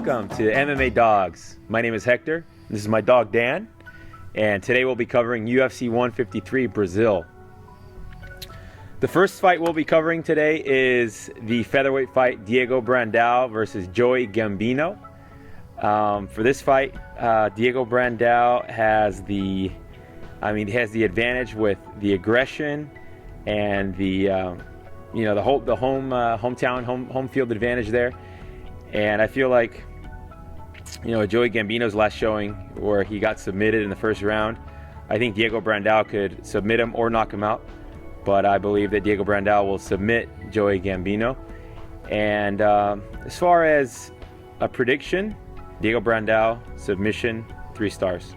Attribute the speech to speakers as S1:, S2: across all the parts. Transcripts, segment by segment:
S1: Welcome to MMA Dogs. My name is Hector. This is my dog Dan, and today we'll be covering UFC 153 Brazil. The first fight we'll be covering today is the featherweight fight Diego Brandao versus Joey Gambino. For this fight, Diego Brandao has the advantage with the aggression and the home field advantage there. And I feel like, Joey Gambino's last showing where he got submitted in the first round, I think Diego Brandao could submit him or knock him out. But I believe that Diego Brandao will submit Joey Gambino. And as far as a prediction, Diego Brandao, submission, 3 stars.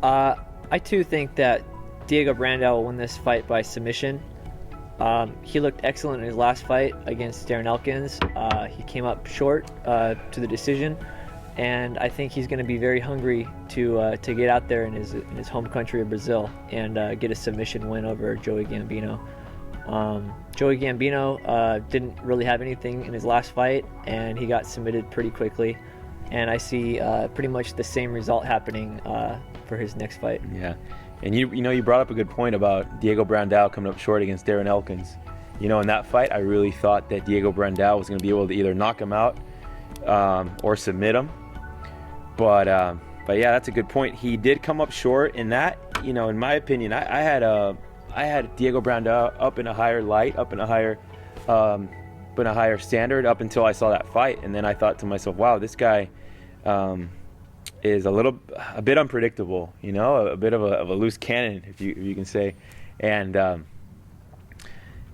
S2: I too think that Diego Brandao will win this fight by submission. He looked excellent in his last fight against Darren Elkins. He came up short to the decision, and I think he's going to be very hungry to get out there in his home country of Brazil and get a submission win over Joey Gambino. Joey Gambino didn't really have anything in his last fight, and he got submitted pretty quickly. And I see pretty much the same result happening for his next fight.
S1: Yeah. And you brought up a good point about Diego Brandao coming up short against Darren Elkins. In that fight, I really thought that Diego Brandao was going to be able to either knock him out or submit him. But yeah, that's a good point. He did come up short in that. In my opinion, I had Diego Brandao up in a higher light, up in a higher standard up until I saw that fight, and then I thought to myself, wow, this guy is a bit unpredictable, a bit of a loose cannon, if you can say, and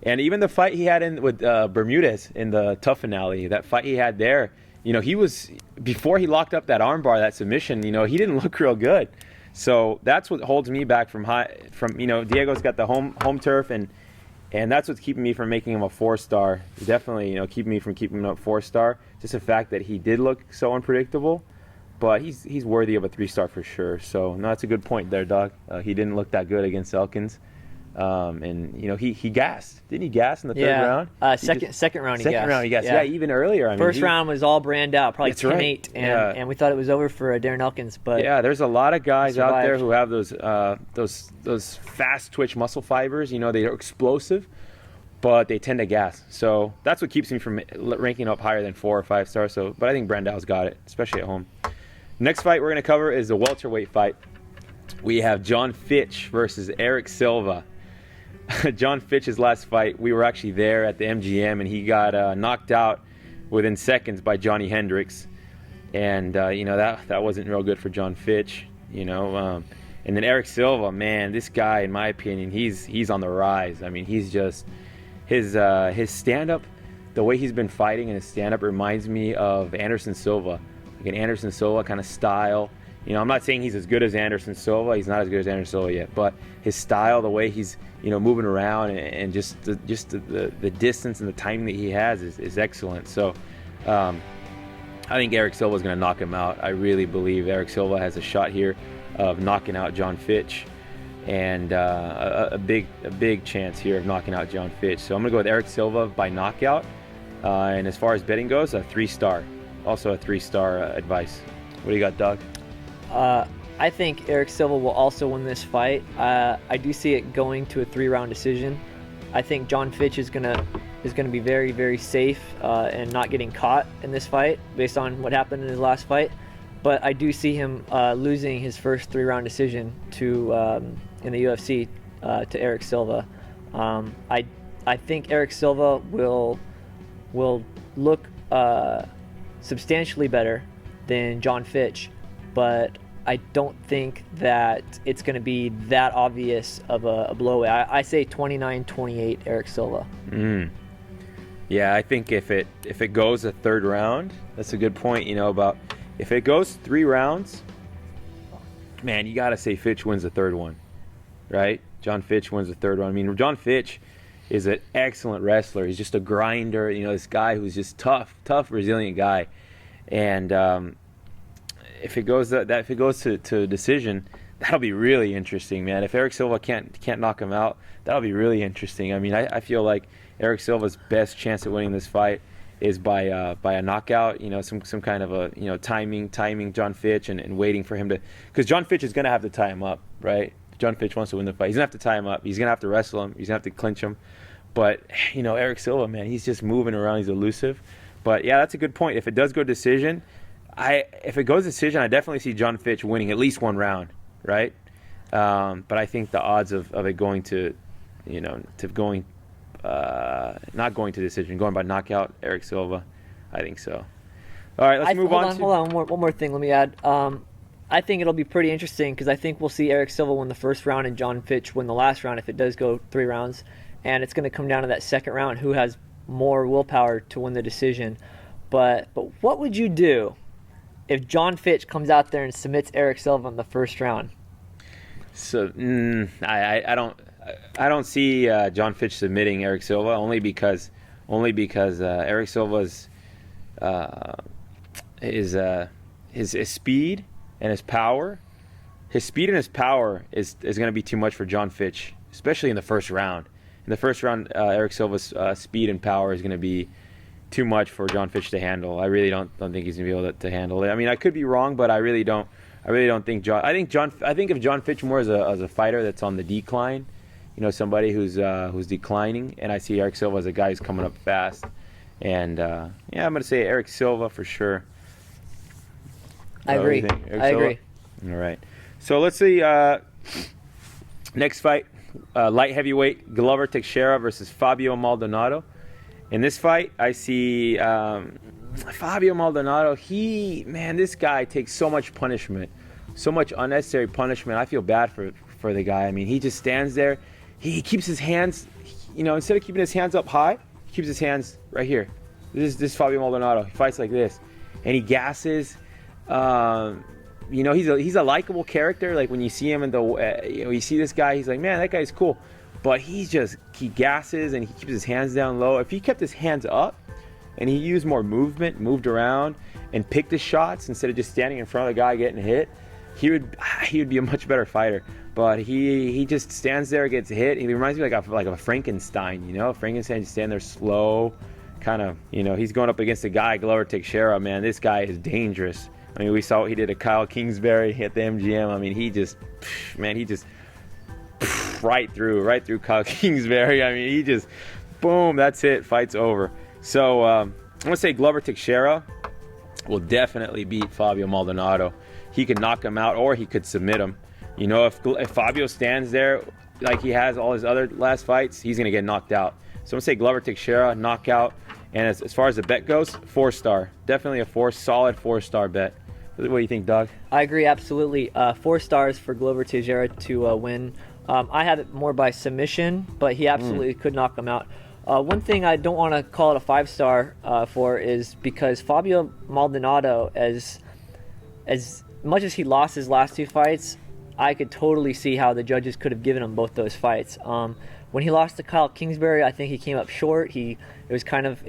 S1: even the fight he had with Bermudez in the tough finale, that fight he had there, he was, before he locked up that armbar, that submission, he didn't look real good. So that's what holds me back from Diego's got the home turf, and that's what's keeping me from making him a 4-star. Definitely, keeping me from keeping him a 4-star. Just the fact that he did look so unpredictable. But he's worthy of a 3-star for sure. So, no, that's a good point there, dog. He didn't look that good against Elkins. And, he gassed. Didn't he gas in the third round?
S2: Second round he gassed.
S1: Second round he gassed. Yeah, even earlier.
S2: First round was all Brandao, probably 10-8. And we thought it was over for Darren Elkins. But
S1: yeah, there's a lot of guys out there who have those fast twitch muscle fibers. They're explosive, but they tend to gas. So that's what keeps me from ranking up higher than 4 or 5 stars. But I think Brandao's got it, especially at home. Next fight we're going to cover is the welterweight fight. We have John Fitch versus Erick Silva. John Fitch's last fight, we were actually there at the MGM, and he got knocked out within seconds by Johnny Hendricks. And, that wasn't real good for John Fitch, And then Erick Silva, man, this guy, in my opinion, he's on the rise. I mean, he's just, his stand-up, the way he's been fighting in his stand-up reminds me of Anderson Silva. Like an Anderson Silva kind of style. I'm not saying he's as good as Anderson Silva. He's not as good as Anderson Silva yet. But his style, the way he's moving around, and just the distance and the timing that he has is excellent. So I think Erick Silva is going to knock him out. I really believe Erick Silva has a shot here of knocking out John Fitch, and a big chance here of knocking out John Fitch. So I'm going to go with Erick Silva by knockout. And as far as betting goes, a 3-star. Also a 3-star advice. What do you got, Doug?
S2: I think Erick Silva will also win this fight. I do see it going to a 3-round decision. I think John Fitch is gonna be very, very safe and not getting caught in this fight based on what happened in his last fight. But I do see him losing his first 3-round decision to in the UFC to Erick Silva. I think Erick Silva will look substantially better than John Fitch, but I don't think that it's going to be that obvious of a blowout. I say 29-28 Erick Silva.
S1: Yeah, I think if it goes a 3rd round, that's a good point. About if it goes 3 rounds, man, you got to say Fitch wins the 3rd one, right? John Fitch wins the 3rd one. I mean, John Fitch is an excellent wrestler. He's just a grinder. This guy who's just tough, resilient guy. And if it goes to a decision, that'll be really interesting, man. If Erick Silva can't knock him out, that'll be really interesting. I mean, I feel like Erick Silva's best chance at winning this fight is by a knockout. You know, some kind of a, you know, timing John Fitch and waiting for him to, because John Fitch is gonna have to tie him up, right? John Fitch wants to win the fight. He's gonna have to tie him up. He's gonna have to wrestle him. He's gonna have to clinch him. But you know, Erick Silva, man, he's just moving around. He's elusive. But yeah, that's a good point. If it does go decision, if it goes decision, I definitely see John Fitch winning at least one round, right? But I think the odds of it going to, you know, not going to decision, going by knockout, Erick Silva, I think so. All right, let's move on.
S2: Hold on. One more thing. Let me add. I think it'll be pretty interesting because I think we'll see Erick Silva win the first round and John Fitch win the last round if it does go 3 rounds. And it's going to come down to that second round, who has more willpower to win the decision. But what would you do if John Fitch comes out there and submits Erick Silva in the first round?
S1: So I don't see John Fitch submitting Erick Silva only because Erick Silva's his speed and his power. His speed and his power is going to be too much for John Fitch, especially in the first round. In the first round, Erick Silva's speed and power is going to be too much for John Fitch to handle. I really don't think he's going to be able to handle it. I mean, I could be wrong, but I really don't think John. I think of John Fitch more as a fighter that's on the decline. You know, somebody who's declining, and I see Erick Silva as a guy who's coming up fast. And yeah, I'm going to say Erick Silva for sure.
S2: I agree. I agree.
S1: All right. So let's see. Next fight, light heavyweight Glover Teixeira versus Fabio Maldonado. In this fight, I see Fabio Maldonado. This guy takes so much punishment, so much unnecessary punishment. I feel bad for the guy. I mean, he just stands there. He keeps his hands, you know, instead of keeping his hands up high, he keeps his hands right here. This is Fabio Maldonado. He fights like this, and he gasses. You know, he's a likable character. Like when you see him you see this guy, he's like, man, that guy's cool. But he gasses and he keeps his hands down low. If he kept his hands up and he used more movement, moved around, and picked his shots instead of just standing in front of the guy getting hit, he would be a much better fighter. But he just stands there, gets hit. He reminds me like a Frankenstein. You know, Frankenstein just stand there slow, kind of. You know, he's going up against a guy, Glover Teixeira. Man, this guy is dangerous. I mean, we saw what he did to Kyle Kingsbury at the MGM. I mean, he just right through Kyle Kingsbury. I mean, he just, boom, that's it. Fight's over. So I'm going to say Glover Teixeira will definitely beat Fabio Maldonado. He could knock him out or he could submit him. You know, if Fabio stands there like he has all his other last fights, he's going to get knocked out. So I'm going to say Glover Teixeira, knockout. And as far as the bet goes, 4-star. Definitely a solid 4-star bet. What do you think, Doug?
S2: I agree, absolutely. 4 stars for Glover Teixeira to win. I had it more by submission, but he absolutely could knock him out. One thing I don't want to call it a 5-star for is because Fabio Maldonado, as much as he lost his last 2 fights, I could totally see how the judges could have given him both those fights. When he lost to Kyle Kingsbury, I think he came up short. It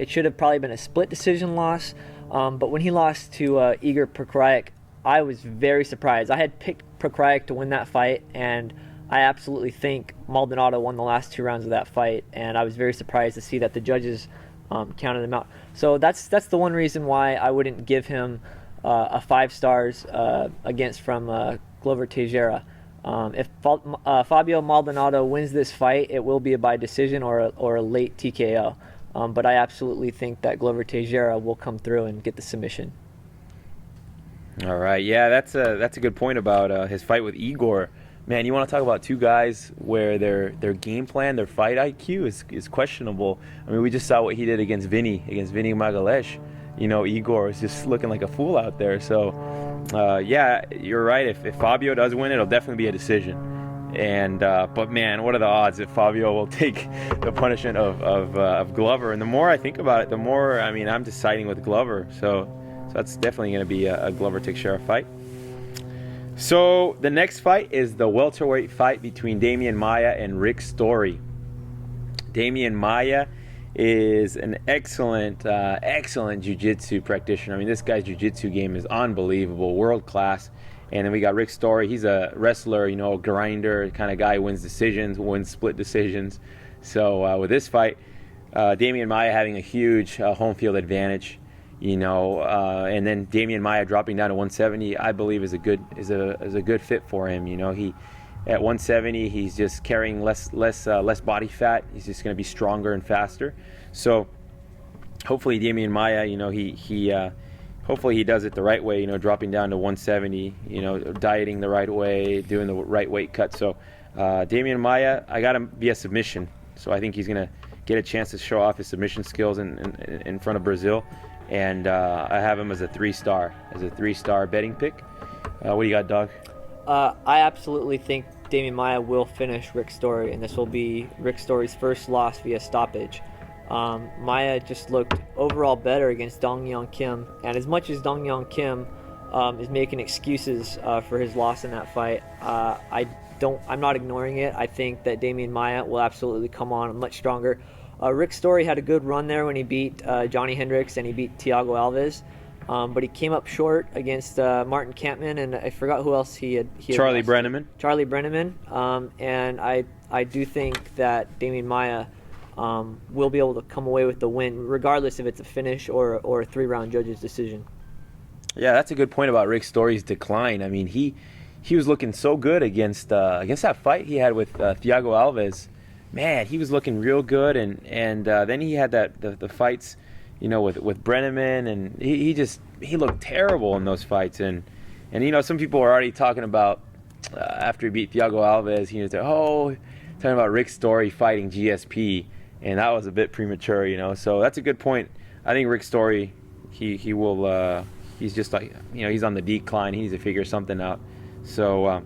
S2: should have probably been a split decision loss. But when he lost to Igor Prokraik, I was very surprised. I had picked Prokraik to win that fight, and I absolutely think Maldonado won the last 2 rounds of that fight, and I was very surprised to see that the judges counted him out. So that's the one reason why I wouldn't give him a 5 stars from Glover Teixeira. If Fabio Maldonado wins this fight, it will be by decision or a late TKO. But I absolutely think that Glover Teixeira will come through and get the submission.
S1: All right, yeah, that's a good point about his fight with Igor. Man, you want to talk about 2 guys where their game plan, their fight IQ is questionable. I mean, we just saw what he did against Vinny Magalhaes. You know, Igor is just looking like a fool out there. So, yeah, you're right. If Fabio does win, it'll definitely be a decision. And but man, what are the odds that Fabio will take the punishment of Glover? And the more I think about it, the more, I mean, I'm just siding with Glover. So that's definitely going to be a Glover Teixeira fight. So the next fight is the welterweight fight between Demian Maia and Rick Story. Demian Maia is an excellent jiu-jitsu practitioner. I mean, this guy's jiu-jitsu game is unbelievable, world class. And then we got Rick Story. He's a wrestler, you know, grinder kind of guy, wins decisions, wins split decisions. So with this fight, Demian Maia having a huge home field advantage, and then Demian Maia dropping down to 170, I believe is a good fit for him. He at 170 he's just carrying less body fat. He's just going to be stronger and faster. So hopefully Demian Maia, hopefully he does it the right way. Dropping down to 170, dieting the right way, doing the right weight cut. So Demian Maia, I got him via submission. So I think he's going to get a chance to show off his submission skills in front of Brazil, and I have him as a 3-star betting pick. What do you got, Doug?
S2: I absolutely think Demian Maia will finish Rick Story, and this will be Rick Story's first loss via stoppage. Maia just looked overall better against Dong Yeon Kim, and as much as Dong Yeon Kim is making excuses for his loss in that fight, I'm not ignoring it. I think that Demian Maia will absolutely come on much stronger. Rick Story had a good run there when he beat Johnny Hendricks and he beat Thiago Alves, but he came up short against Martin Kampmann, and I forgot who else he had
S1: Charlie Brenneman.
S2: Charlie Brenneman, and I do think that Demian Maia will be able to come away with the win, regardless if it's a finish or a 3-round judge's decision.
S1: Yeah, that's a good point about Rick Story's decline. I mean, he was looking so good against that fight he had with Thiago Alves. Man, he was looking real good, and then he had the fights, with Brenneman, and he looked terrible in those fights. And some people are already talking about after he beat Thiago Alves, talking about Rick Story fighting GSP, and that was a bit premature, So that's a good point. I think Rick Story, he will. He's just like, he's on the decline. He needs to figure something out. So.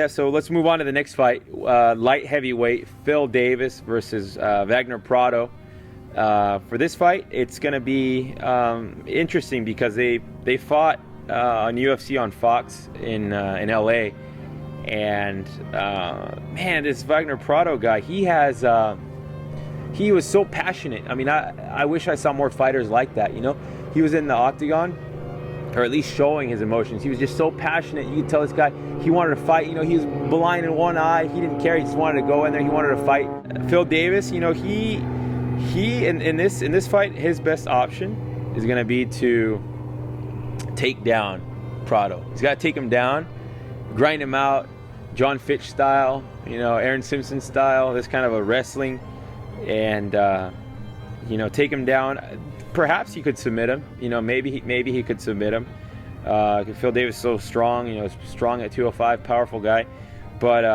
S1: So let's move on to the next fight. Light heavyweight, Phil Davis versus Wagner Prado. For this fight, it's going to be interesting because they fought on UFC on Fox in LA. And, man, this Wagner Prado guy, he was so passionate. I mean, I wish I saw more fighters like that, He was in the octagon, or at least showing his emotions. He was just so passionate. You could tell this guy, he wanted to fight. He was blind in one eye. He didn't care. He just wanted to go in there. He wanted to fight. Phil Davis, he in this fight, his best option is going to be to take down Prado. He's got to take him down, grind him out, John Fitch style, Aaron Simpson style, this kind of a wrestling, and take him down. Perhaps he could submit him. Maybe he could submit him. Phil Davis is so strong. Strong at 205, powerful guy. But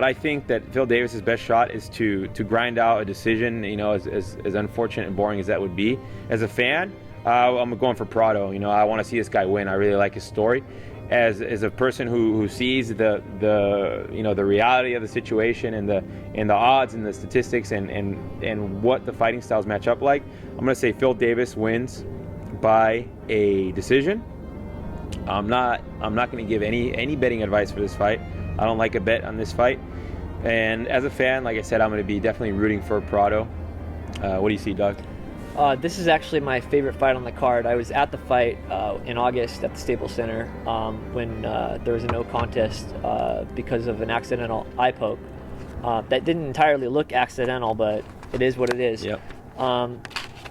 S1: I think that Phil Davis's best shot is to grind out a decision. As unfortunate and boring as that would be. As a fan, I'm going for Prado. I want to see this guy win. I really like his story. As a person who sees the reality of the situation and the odds and the statistics and what the fighting styles match up like, I'm going to say Phil Davis wins by a decision. I'm not going to give any betting advice for this fight. I don't like a bet on this fight. And as a fan, like I said, I'm going to be definitely rooting for Prado. What do you see, Doug?
S2: This is actually my favorite fight on the card. I was at the fight in August at the Staples Center when there was a no contest because of an accidental eye poke. That didn't entirely look accidental, but it is what it is.
S1: Yep.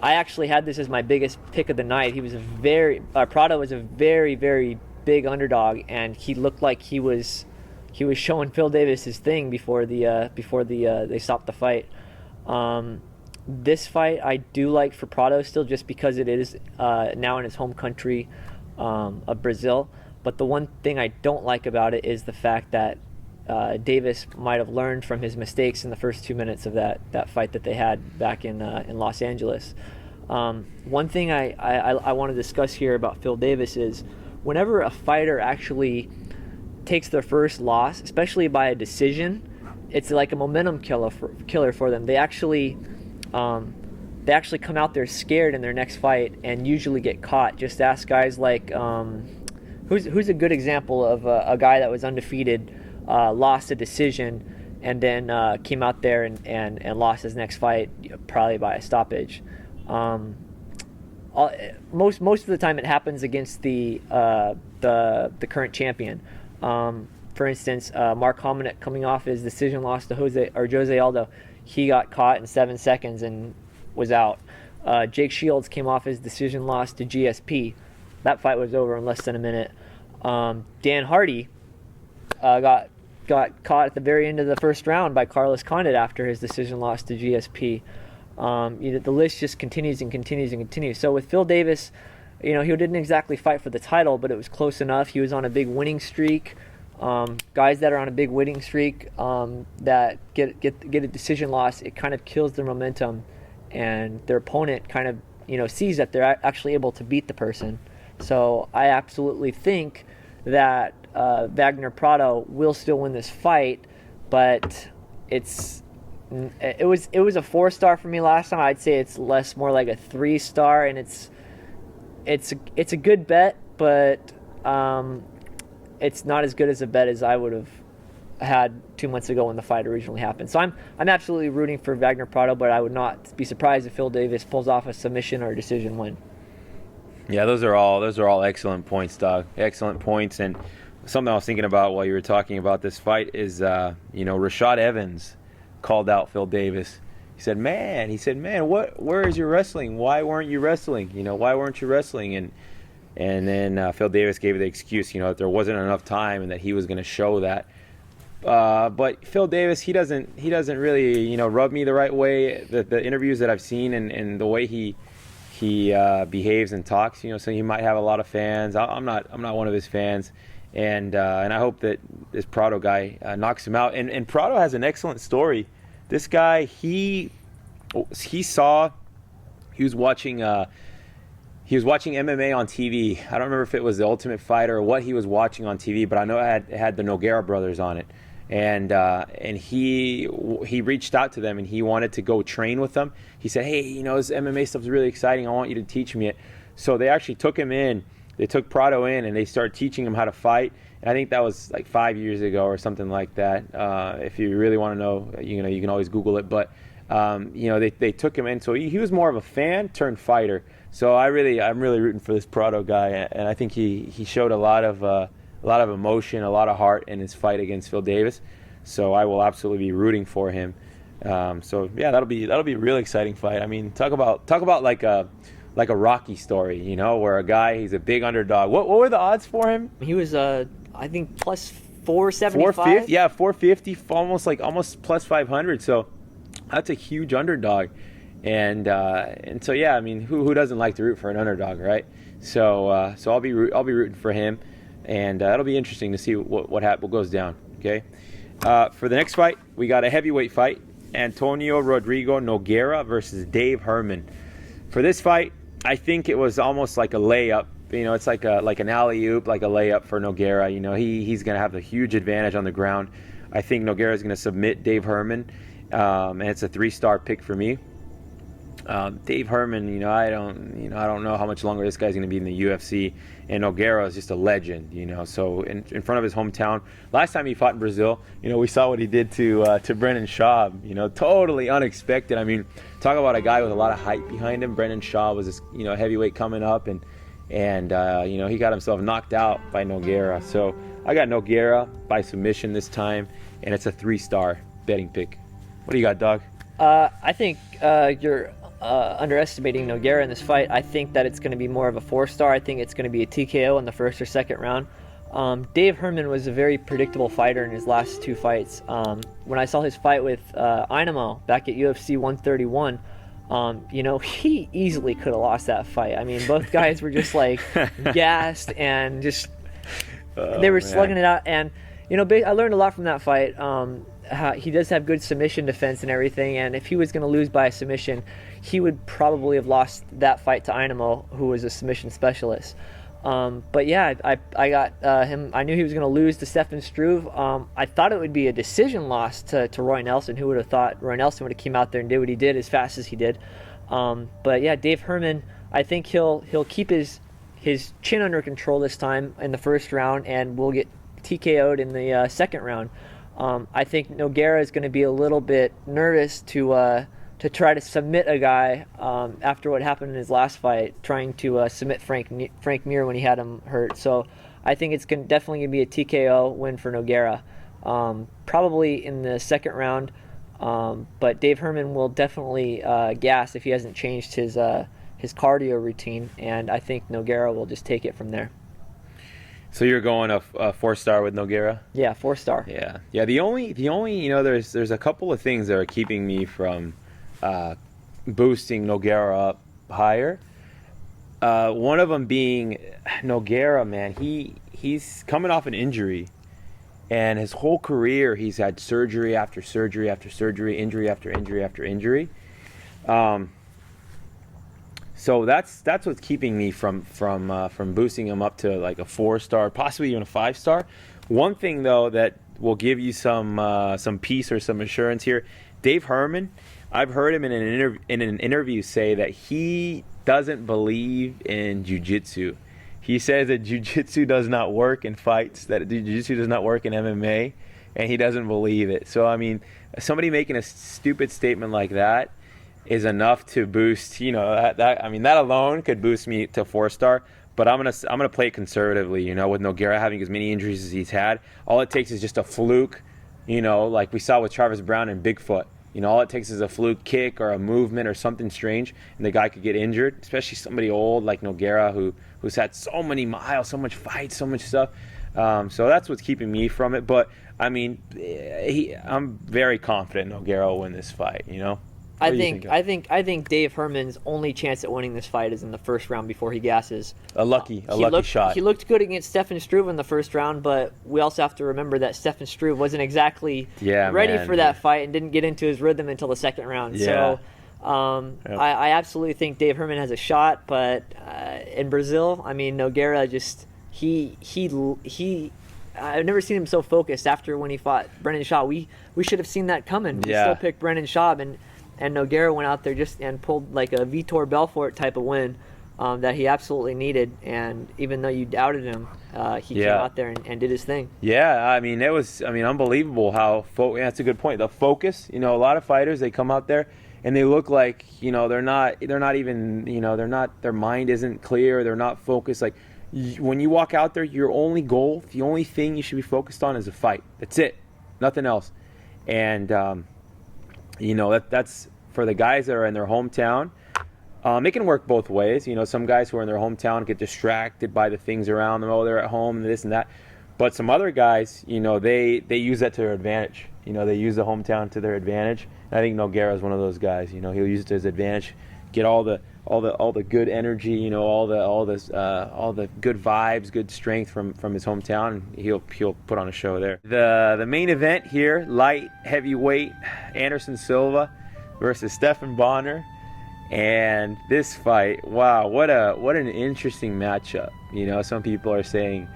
S2: I actually had this as my biggest pick of the night. Prado was a very, very big underdog, and he looked like he was showing Phil Davis his thing before they stopped the fight. This fight I do like for Prado still, just because it is now in his home country of Brazil. But the one thing I don't like about it is the fact that Davis might have learned from his mistakes in the first 2 minutes of that fight that they had back in Los Angeles. One thing I want to discuss here about Phil Davis is whenever a fighter actually takes their first loss, especially by a decision, it's like a momentum killer for them. They actually come out there scared in their next fight and usually get caught. Just ask guys like who's a good example of a guy that was undefeated, lost a decision, and then came out there and lost his next fight probably by a stoppage. Most of the time it happens against the current champion. For instance, Mark Hominick coming off his decision loss to Jose Aldo, he got caught in 7 seconds and was out. Jake Shields came off his decision loss to GSP. That fight was over in less than a minute. Dan Hardy got caught at the very end of the first round by Carlos Condit after his decision loss to GSP. The list just continues and continues and continues. So with Phil Davis, he didn't exactly fight for the title, but it was close enough. He was on a big winning streak. Guys that are on a big winning streak that get a decision loss, it kind of kills their momentum, and their opponent kind of sees that they're actually able to beat the person. So I absolutely think that Wagner Prado will still win this fight, but it was a 4-star for me last time. I'd say it's more like a 3-star, and it's a good bet, but it's not as good as a bet as I would have had 2 months ago when the fight originally happened. So I'm absolutely rooting for Wagner Prado, but I would not be surprised if Phil Davis pulls off a submission or a decision win.
S1: Yeah, those are all excellent points, Doug. Excellent points. And something I was thinking about while you were talking about this fight is, Rashad Evans called out Phil Davis. He said, man, where is your wrestling? Why weren't you wrestling? Why weren't you wrestling? And then Phil Davis gave the excuse, that there wasn't enough time and that he was going to show that. But Phil Davis, he doesn't really, rub me the right way. The interviews that I've seen and the way he behaves and talks, so he might have a lot of fans. I'm not one of his fans, and I hope that this Prado guy knocks him out. And Prado has an excellent story. This guy, he was watching MMA on TV. I don't remember if it was The Ultimate Fighter or what he was watching on TV, but I know it had the Nogueira brothers on it. And he reached out to them and he wanted to go train with them. He said, hey, this MMA stuff is really exciting. I want you to teach me it. So they actually took him in. They took Prado in and they started teaching him how to fight. And I think that was like 5 years ago or something like that. If you really want to know, you can always Google it. But they took him in. So he was more of a fan turned fighter. So I'm really rooting for this Prado guy, and I think he showed a lot of emotion, a lot of heart in his fight against Phil Davis. So I will absolutely be rooting for him. So yeah, that'll be a really exciting fight. I mean, talk about like a Rocky story, where a guy, he's a big underdog. What were the odds for him?
S2: He was I think plus 475.
S1: 450, yeah, 450, almost plus 500. So that's a huge underdog. And so yeah, I mean, who doesn't like to root for an underdog, right? So I'll be rooting for him, and it'll be interesting to see what goes down. Okay, for the next fight, we got a heavyweight fight: Antonio Rodrigo Nogueira versus Dave Herman. For this fight, I think it was almost like a layup. It's like an alley-oop, like a layup for Nogueira. He's gonna have the huge advantage on the ground. I think Nogueira is gonna submit Dave Herman, and it's a 3-star pick for me. Dave Herman, I don't know how much longer this guy's going to be in the UFC, and Nogueira is just a legend, So in front of his hometown, last time he fought in Brazil, we saw what he did to Brendan Schaub, totally unexpected. I mean, talk about a guy with a lot of hype behind him. Brendan Schaub was this, heavyweight coming up, and he got himself knocked out by Nogueira. So I got Nogueira by submission this time, and it's a 3-star betting pick. What do you got, Doug?
S2: I think you're underestimating Nogueira in this fight. I think that it's going to be more of a 4-star. I think it's going to be a TKO in the first or second round. Dave Herman was a very predictable fighter in his last 2 fights. When I saw his fight with Inamo back at UFC 131, he easily could have lost that fight. I mean, both guys were just like gassed and just they were slugging it out. And I learned a lot from that fight. He does have good submission defense and everything, and if he was going to lose by a submission, he would probably have lost that fight to Inamo, who was a submission specialist. But yeah, I got him. I knew he was going to lose to Stefan Struve. I thought it would be a decision loss to Roy Nelson. Who would have thought Roy Nelson would have came out there and did what he did as fast as he did? But yeah, Dave Herman, I think he'll keep his chin under control this time in the first round, and will get TKO'd in the second round. I think Nogueira is going to be a little bit nervous to try to submit a guy after what happened in his last fight, trying to submit Frank Mir when he had him hurt. So I think it's definitely going to be a TKO win for Nogueira. Probably in the second round, but Dave Herman will definitely gas if he hasn't changed his cardio routine, and I think Nogueira will just take it from there.
S1: So you're going a 4-star with Nogueira?
S2: Yeah, 4-star.
S1: Yeah. The only there's a couple of things that are keeping me from boosting Nogueira up higher. One of them being Nogueira, man. He's coming off an injury, and his whole career he's had surgery after surgery after surgery, injury after injury after injury. So that's what's keeping me from boosting him up to like a 4-star, possibly even a 5-star. One thing though that will give you some peace or some assurance here, Dave Herman, I've heard him in an interview say that he doesn't believe in jiu-jitsu. He says that jiu-jitsu does not work in fights, that jiu-jitsu does not work in MMA, and he doesn't believe it. So I mean, somebody making a stupid statement like that is enough to boost, that alone could boost me to 4-star. But I'm gonna play it conservatively, with Nogueira having as many injuries as he's had. All it takes is just a fluke, like we saw with Travis Brown and Bigfoot. All it takes is a fluke kick or a movement or something strange, and the guy could get injured, especially somebody old like Nogueira who's had so many miles, so much fights, so much stuff. So that's what's keeping me from it. But I mean, I'm very confident Nogueira will win this fight.
S2: I think Dave Herman's only chance at winning this fight is in the first round before he gasses.
S1: A lucky shot.
S2: He looked good against Stephan Struve in the first round, but we also have to remember that Stephan Struve wasn't exactly ready for that fight and didn't get into his rhythm until the second round.
S1: Yeah.
S2: So I absolutely think Dave Herman has a shot, but in Brazil, I mean, Nogueira just he I've never seen him so focused after when he fought Brendan Schaub. We should have seen that coming. We still picked Brendan Schaub, and Nogueira went out there and pulled like a Vitor Belfort type of win that he absolutely needed. And even though you doubted him, he came out there and did his thing. Yeah,
S1: I mean, it was unbelievable how that's a good point. The focus, a lot of fighters, they come out there and they look like, they're not even, their mind isn't clear, they're not focused. Like when you walk out there, your only goal, the only thing you should be focused on is a fight. That's it. Nothing else. And that's for the guys that are in their hometown. It can work both ways. Some guys who are in their hometown get distracted by the things around them. Oh, they're at home and this and that. But some other guys, they use that to their advantage. They use the hometown to their advantage. And I think Nogueira is one of those guys. He'll use it to his advantage, get all the good energy, all the good vibes, good strength from his hometown, and he'll put on a show there. The main event here, light heavyweight, Anderson Silva versus Stephan Bonnar. And this fight, wow, what an interesting matchup. Some people are saying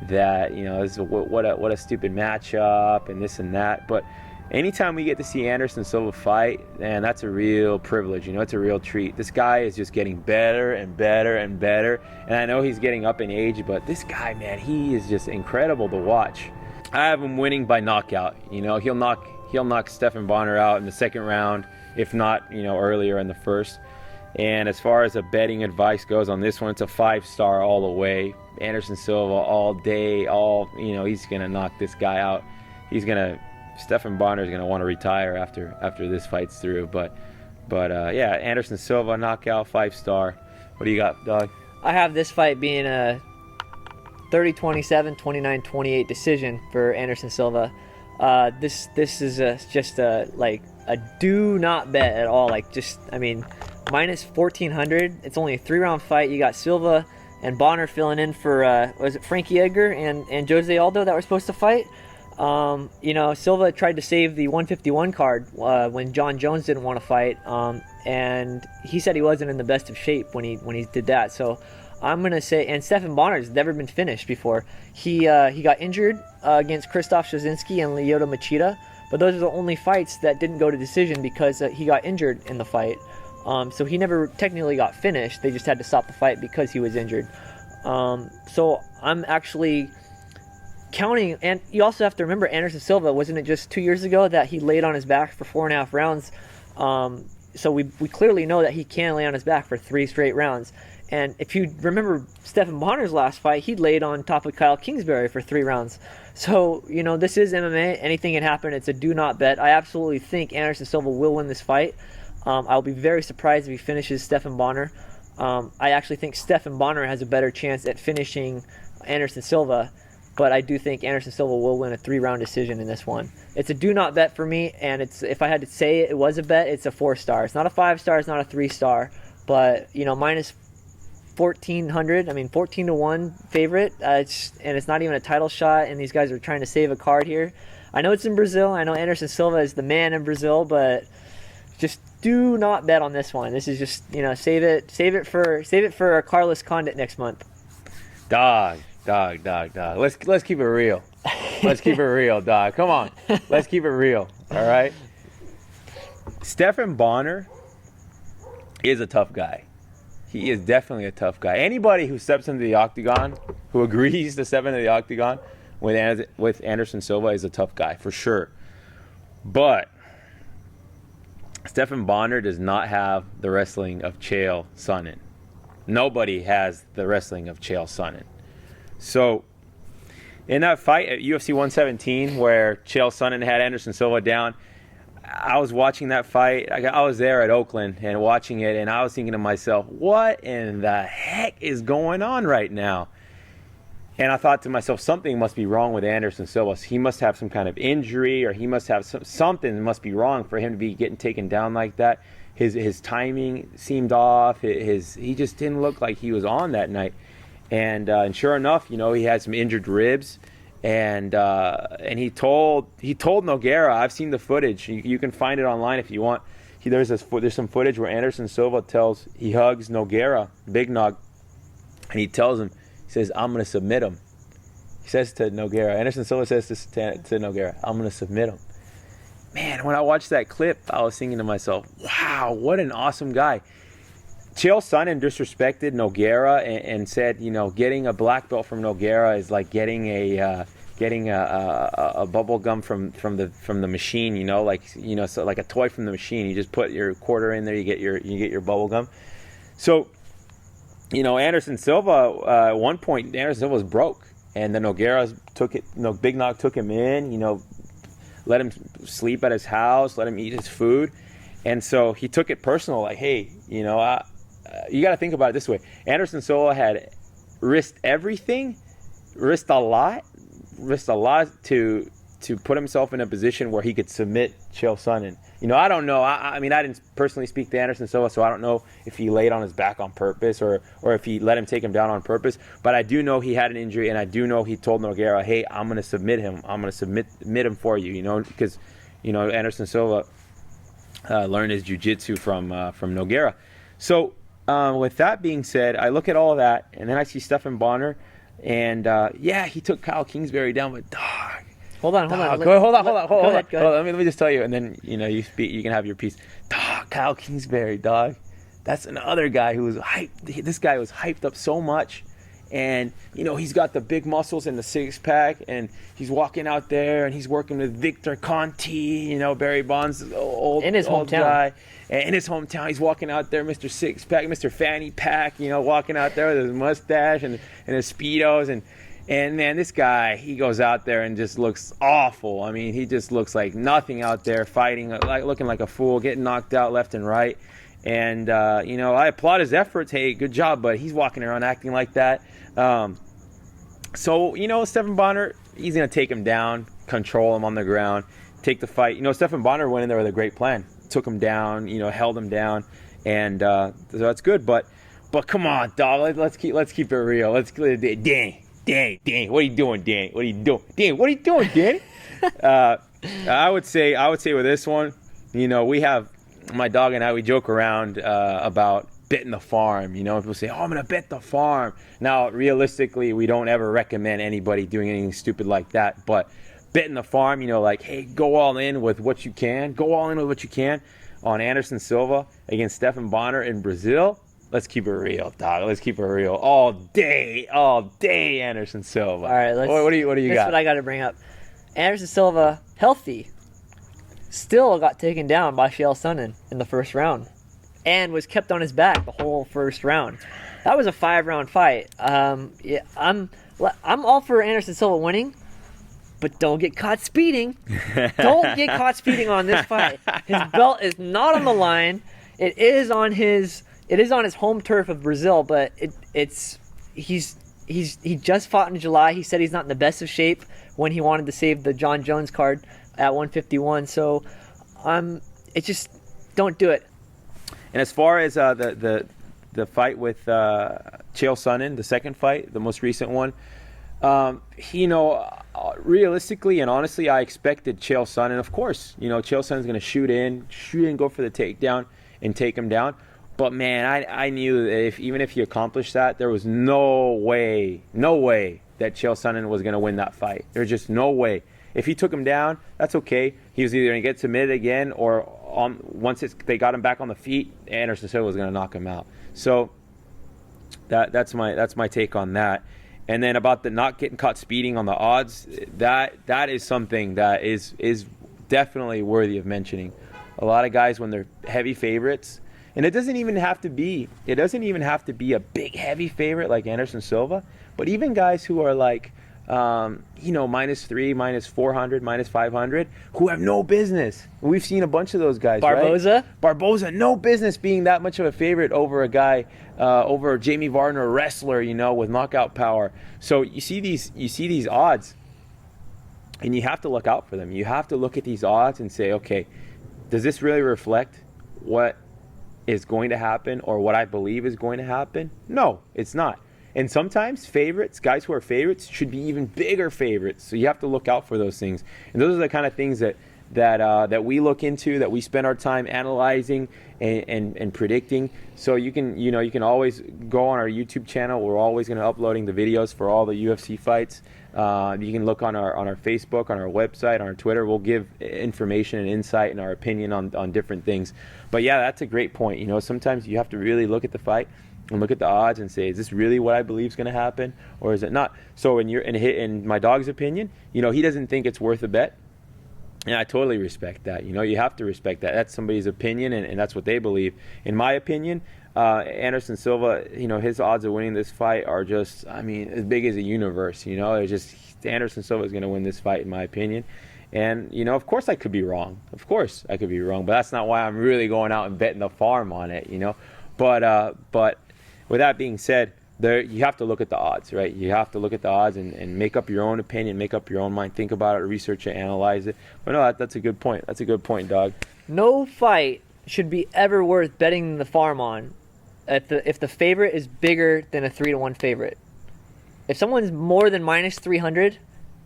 S1: that, this is what a stupid matchup and this and that. But anytime we get to see Anderson Silva fight, man, that's a real privilege. It's a real treat. This guy is just getting better and better and better. And I know he's getting up in age, but this guy, man, he is just incredible to watch. I have him winning by knockout. He'll knock Stephan Bonnar out in the second round, if not, earlier in the first. And as far as the betting advice goes on this one, it's a 5-star all the way. Anderson Silva all day, he's gonna knock this guy out. Stephan Bonnar is gonna want to retire after this fight's through. But Anderson Silva knockout, 5-star. What do you got, dog?
S2: I have this fight being a 30-27, 29-28 decision for Anderson Silva. This is just a do not bet at all. Minus 1,400. It's only a 3-round fight. You got Silva and Bonnar filling in for was it Frankie Edgar and Jose Aldo that were supposed to fight. Silva tried to save the 151 card when John Jones didn't want to fight, and he said he wasn't in the best of shape when he did that. So I'm gonna say, and Stephan Bonnar has never been finished before. He got injured against Krzysztof Szczynski and Lyoto Machida, but those are the only fights that didn't go to decision because he got injured in the fight. So he never technically got finished. They just had to stop the fight because he was injured. So I'm actually counting, and you also have to remember Anderson Silva, wasn't it just 2 years ago that he laid on his back for 4.5 rounds? So we clearly know that he can lay on his back for 3 straight rounds. And if you remember Stephan Bonnar's last fight, he laid on top of Kyle Kingsbury for 3 rounds. So, this is MMA. Anything can happen. It's a do not bet. I absolutely think Anderson Silva will win this fight. I'll be very surprised if he finishes Stephan Bonnar. I actually think Stephan Bonnar has a better chance at finishing Anderson Silva, but I do think Anderson Silva will win a 3-round decision in this one. It's a do not bet for me, and if I had to say it was a bet, it's a 4-star. It's not a 5-star, it's not a 3-star, but minus 1,400. 14-1 favorite. It's not even a title shot, and these guys are trying to save a card here. I know it's in Brazil. I know Anderson Silva is the man in Brazil, but just do not bet on this one. This is just save it for Carlos Condit next month.
S1: Dog. Let's keep it real. Let's keep it real, dog. Come on, let's keep it real. All right. Stephan Bonnar is a tough guy. He is definitely a tough guy. Anybody who steps into the octagon, who agrees to step into the octagon with Anderson Silva, is a tough guy for sure. But Stephan Bonnar does not have the wrestling of Chael Sonnen. Nobody has the wrestling of Chael Sonnen. So, in that fight at UFC 117 where Chael Sonnen had Anderson Silva down, I was watching that fight. I was there at Oakland and watching it, and I was thinking to myself, what in the heck is going on right now? And I thought to myself, something must be wrong with Anderson Silva. He must have some kind of injury, or he must have something must be wrong for him to be getting taken down like that. His timing seemed off. He just didn't look like he was on that night. And sure enough, he had some injured ribs, and he told Nogueira. I've seen the footage. You can find it online if you want. There's some footage where Anderson Silva he hugs Nogueira, Big Nog, and he tells him, he says, "I'm going to submit him." He says to Nogueira. Anderson Silva says to Nogueira, "I'm going to submit him." Man, when I watched that clip, I was thinking to myself, "Wow, what an awesome guy." Chael Sonnen disrespected Nogueira and said, getting a black belt from Nogueira is like getting a bubble gum from the machine, so like a toy from the machine. You just put your quarter in there, you get your bubble gum. So, Anderson Silva, at one point, Anderson Silva was broke, and then Nogueira took it. Big Nog took him in, let him sleep at his house, let him eat his food, and so he took it personal, like, hey, you got to think about it this way. Anderson Silva had risked everything, risked a lot to put himself in a position where he could submit Chael Sonnen. I don't know. I didn't personally speak to Anderson Silva, so I don't know if he laid on his back on purpose or if he let him take him down on purpose. But I do know he had an injury, and I do know he told Nogueira, hey, I'm going to submit him. I'm going to submit him for you, because, Anderson Silva learned his jiu-jitsu from Nogueira. So, with that being said, I look at all of that, and then I see Stephan Bonnar, and he took Kyle Kingsbury down, but dog.
S2: Hold on.
S1: Go ahead. Let me just tell you, and then you speak. You can have your piece. Dog, Kyle Kingsbury, dog. That's another guy who was hyped. This guy was hyped up so much, and he's got the big muscles and the 6-pack, and he's walking out there and he's working with Victor Conti, Barry Bonds' old guy. In his hometown, he's walking out there, Mr. 6-pack, Mr. Fanny Pack, walking out there with his mustache and his Speedos. And man, this guy, he goes out there and just looks awful. He just looks like nothing out there, fighting, looking like a fool, getting knocked out left and right. And, I applaud his efforts. Hey, good job, but he's walking around acting like that. So, Stephan Bonnar, he's going to take him down, control him on the ground, take the fight. Stephan Bonnar went in there with a great plan. Took him down, held him down, and so that's good. But come on, dog. Let's keep it real. Danny, what are you doing, Danny? What are you doing, Danny? I would say with this one, we have my dog and I. We joke around about betting the farm. People say, "Oh, I'm gonna bet the farm." Now, realistically, we don't ever recommend anybody doing anything stupid like that, but betting the farm, hey, go all in with what you can. Go all in with what you can on Anderson Silva against Stephan Bonnar in Brazil. Let's keep it real, dog. Let's keep it real all day, Anderson Silva.
S2: All right,
S1: what do you got?
S2: That's what I got to bring up. Anderson Silva, healthy, still got taken down by Chael Sonnen in the first round. and was kept on his back the whole first round. That was a 5-round fight. Yeah, I'm all for Anderson Silva winning, but don't get caught speeding. Don't get caught speeding on this fight. His belt is not on the line. It is on his home turf of Brazil, but he just fought in July. He said he's not in the best of shape when he wanted to save the John Jones card at 151. So, it just don't do it.
S1: And as far as the fight with Chael Sonnen, the second fight, the most recent one, realistically and honestly, I expected Chael Sonnen. Of course, Chael Sonnen's going to shoot in, go for the takedown, and take him down. But man, I knew that even if he accomplished that, there was no way that Chael Sonnen was going to win that fight. There's just no way. If he took him down, that's okay. He was either going to get submitted again, or once they got him back on the feet, Anderson Silva was going to knock him out. So that's my take on that. And then about the not getting caught speeding on the odds, that is something that is definitely worthy of mentioning. A lot of guys, when they're heavy favorites, and it doesn't even have to be a big heavy favorite like Anderson Silva, but even guys who are like -3, -400, -500, who have no business. We've seen a bunch of those guys.
S2: Barboza?
S1: Right? Barboza, no business being that much of a favorite over a guy, over Jamie Varner, a wrestler, with knockout power. So you see these odds, and you have to look out for them. You have to look at these odds and say, okay, does this really reflect what is going to happen or what I believe is going to happen? No, it's not. And sometimes guys who are favorites, should be even bigger favorites. So you have to look out for those things. And those are the kind of things that we look into, that we spend our time analyzing and predicting. So you can always go on our YouTube channel. We're always going to uploading the videos for all the UFC fights. You can look on our Facebook, on our website, on our Twitter. We'll give information and insight and our opinion on different things. But yeah, that's a great point. Sometimes you have to really look at the fight and look at the odds and say, is this really what I believe is going to happen, or is it not? So in my dog's opinion, he doesn't think it's worth a bet. And I totally respect that. You have to respect that. That's somebody's opinion, and that's what they believe. In my opinion, Anderson Silva, his odds of winning this fight are just, as big as a universe. It's just Anderson Silva is going to win this fight, in my opinion. And, of course I could be wrong. Of course I could be wrong, but that's not why I'm really going out and betting the farm on it, But with that being said, you have to look at the odds, right? You have to look at the odds and make up your own opinion, make up your own mind, think about it, research it, analyze it. But no, that's a good point. That's a good point, dog.
S2: No fight should be ever worth betting the farm on if the favorite is bigger than a 3-1 favorite. If someone's more than -300,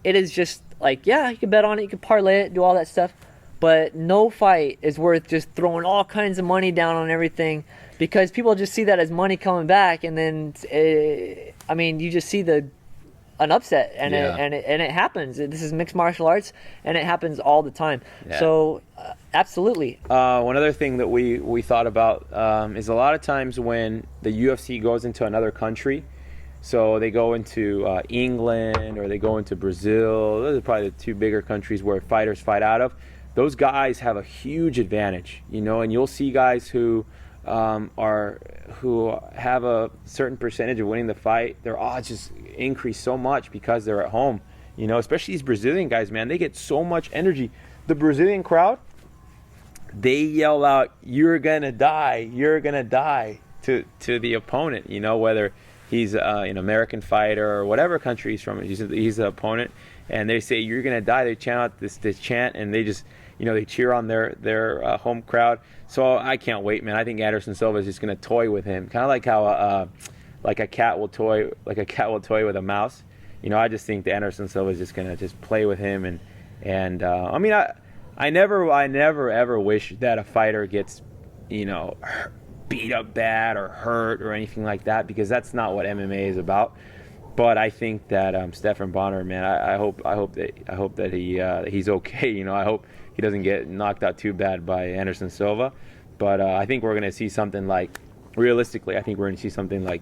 S2: it is just like, yeah, you can bet on it, you can parlay it, do all that stuff. But no fight is worth just throwing all kinds of money down on everything, because people just see that as money coming back, and then you just see an upset, and it happens. This is mixed martial arts, and it happens all the time. Yeah. So absolutely.
S1: One other thing that we thought about is a lot of times when the UFC goes into another country, so they go into England or they go into Brazil. Those are probably the two bigger countries where fighters fight out of. Those guys have a huge advantage, and you'll see guys who have a certain percentage of winning the fight. Their odds just increase so much because they're at home. Especially these Brazilian guys, man, they get so much energy. The Brazilian crowd, they yell out, "You're gonna die! You're gonna die!" to the opponent. Whether he's an American fighter or whatever country he's from, he's the opponent, and they say, "You're gonna die." They chant out this chant, and they just they cheer on their home crowd. So I can't wait, man. I think Anderson Silva is just going to toy with him, kind of like how a cat will toy with a mouse. I just think that Anderson Silva is just going to just play with him, and I never ever wish that a fighter gets beat up bad or hurt or anything like that, because that's not what MMA is about. But I think that Stephan Bonnar, man, I hope that he's okay. I hope he doesn't get knocked out too bad by Anderson Silva. But I think we're going to see something like, realistically, I think we're going to see something like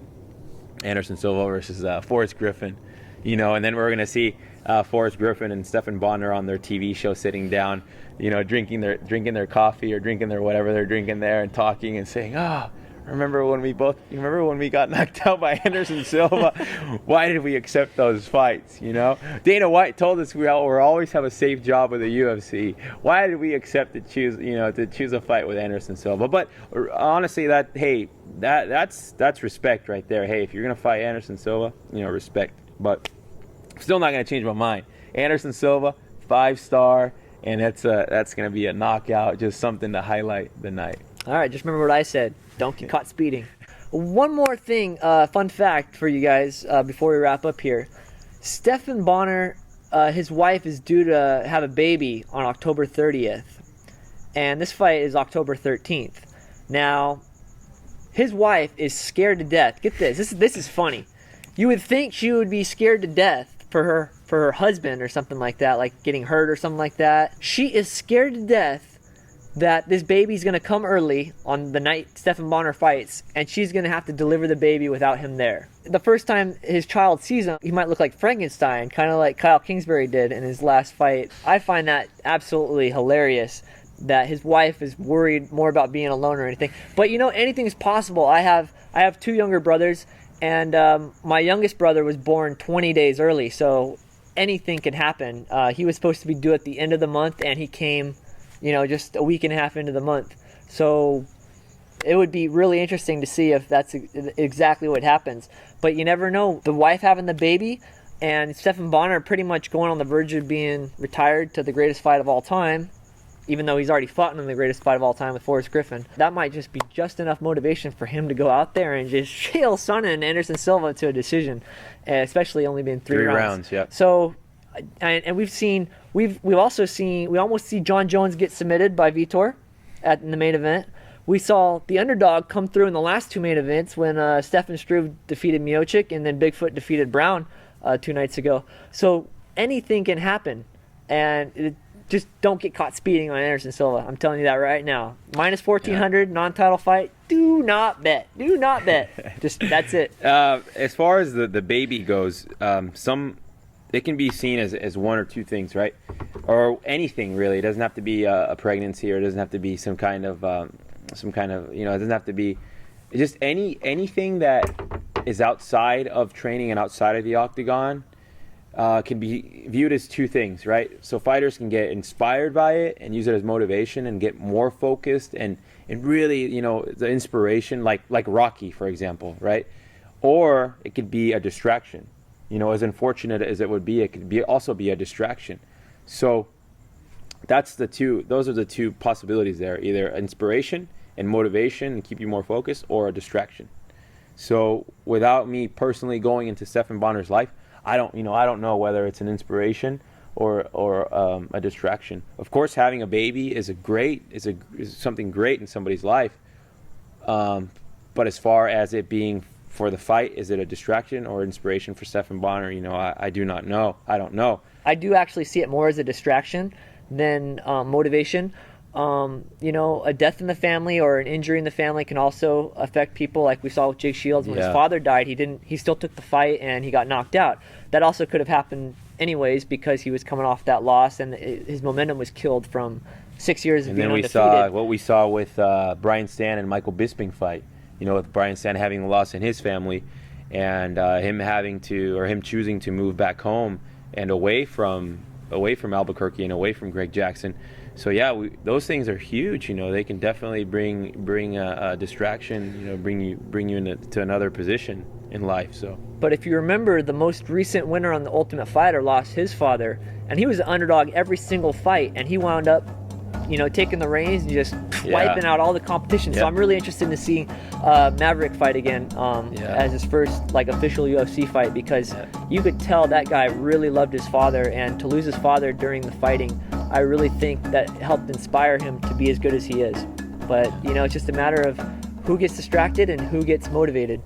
S1: Anderson Silva versus Forrest Griffin, and then we're going to see Forrest Griffin and Stephan Bonnar on their TV show, sitting down, drinking their coffee or drinking their whatever they're drinking there, and talking and saying, remember when we got knocked out by Anderson Silva? Why did we accept those fights? Dana White told us we'll always have a safe job with the UFC. Why did we accept to choose a fight with Anderson Silva? But honestly, that's respect right there. Hey, if you're gonna fight Anderson Silva, respect. But still not gonna change my mind. Anderson Silva, 5-star, and that's gonna be a knockout. Just something to highlight the night.
S2: All right, just remember what I said. Don't get caught speeding. One more thing, fun fact for you guys before we wrap up here. Stephan Bonnar, his wife is due to have a baby on October 30th. And this fight is October 13th. Now, his wife is scared to death. Get this. This is funny. You would think she would be scared to death for her husband or something like that, like getting hurt or something like that. She is scared to death that this baby's going to come early on the night Stephan Bonnar fights, and she's going to have to deliver the baby without him there. The first time his child sees him, he might look like Frankenstein, kind of like Kyle Kingsbury did in his last fight. I find that absolutely hilarious, that his wife is worried more about being alone or anything. But anything is possible. I have 2 younger brothers, and my youngest brother was born 20 days early, so anything can happen. He was supposed to be due at the end of the month, and he came just a week and a half into the month. So it would be really interesting to see if that's exactly what happens. But you never know. The wife having the baby and Stephan Bonnar pretty much going on the verge of being retired to the greatest fight of all time, even though he's already fought in the greatest fight of all time with Forrest Griffin. That might just be just enough motivation for him to go out there and just shield Son and Anderson Silva to a decision, especially only being 3 rounds.
S1: Yep.
S2: So, and we almost see John Jones get submitted by Vitor in the main event. We saw the underdog come through in the last 2 main events when Stefan Struve defeated Miocic and then Bigfoot defeated Brown 2 nights ago. So anything can happen, and just don't get caught speeding on Anderson Silva. I'm telling you that right now. Minus 1,400 non-title fight. Do not bet. Do not bet. Just that's it.
S1: As far as the baby goes, it can be seen as 1 or 2 things, right? Or anything really. It doesn't have to be a pregnancy, or it doesn't have to be some kind of it doesn't have to be just anything that is outside of training and outside of the octagon can be viewed as 2 things, right? So fighters can get inspired by it and use it as motivation and get more focused and really, the inspiration, like Rocky, for example, right? Or it could be a distraction. As unfortunate as it would be, it could also be a distraction. So those are the 2 possibilities there, either inspiration and motivation and keep you more focused, or a distraction. So without me personally going into Stephan Bonnar's life, I don't know whether it's an inspiration or a distraction. Of course, having a baby is something great in somebody's life. But as far as it being for the fight, is it a distraction or inspiration for Stephan Bonnar? I do not know. I don't know.
S2: I do actually see it more as a distraction than motivation. A death in the family or an injury in the family can also affect people, like we saw with Jake Shields when his father died. He still took the fight and he got knocked out. That also could have happened anyways because he was coming off that loss and his momentum was killed from 6 years of being undefeated. And then we saw
S1: what we saw with Brian Stann and Michael Bisping fight. With Brian Stann having the loss in his family, and him choosing to move back home and away from Albuquerque and away from Greg Jackson. So those things are huge. They can definitely bring a distraction. Bring you into another position in life. So.
S2: But if you remember, the most recent winner on The Ultimate Fighter lost his father, and he was an underdog every single fight, and he wound up taking the reins and just wiping out all the competition. Yep. So I'm really interested to see Maverick fight again as his first official UFC fight, because you could tell that guy really loved his father, and to lose his father during the fighting, I really think that helped inspire him to be as good as he is. But it's just a matter of who gets distracted and who gets motivated.